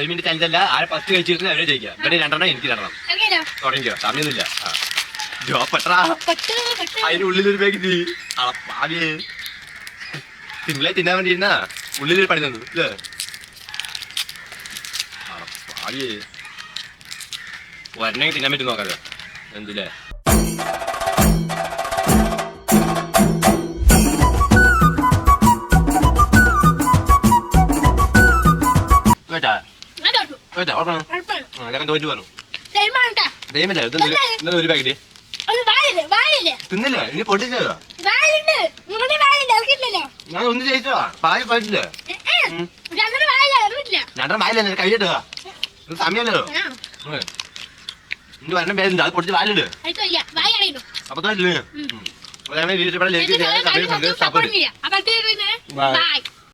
Minute ചലഞ്ചല്ല. ആരെ first കഴിച്ചിട്ട് അവരെ ജയിക്കുക. ഇവിടെ 2 എനിക്ക് തരണം. തുടങ്ങിക്കോ, സമയമൊന്നുമില്ല. അതിനുള്ളിലൊരു ബാഗ് സിംഗിളായി തിന്നാൻ വേണ്ടിയിരുന്നാ ഉള്ളിലൊരു പണി തന്നു ഇല്ലേ? വരണമെങ്കിൽ തിന്നാൻ പറ്റും നോക്കാതെ എന്തില്ലേ? തോറ്റു പറഞ്ഞു ഒരു പാക്കറ്റ് തിന്നില്ലേ? ഇനി പൊട്ടിച്ചോ? ഞാൻ ഒന്ന് ജയിച്ചോ? പായ പറ്റില്ല. 2 വായില്ല കഴിയിട്ടോ. സമയമല്ലോ. ഇനി വരണം പേരുണ്ട്. അത് പൊട്ടിച്ച് വായിലുണ്ട്. അപ്പൊ വീഡിയോ സപ്പോർട്ട്.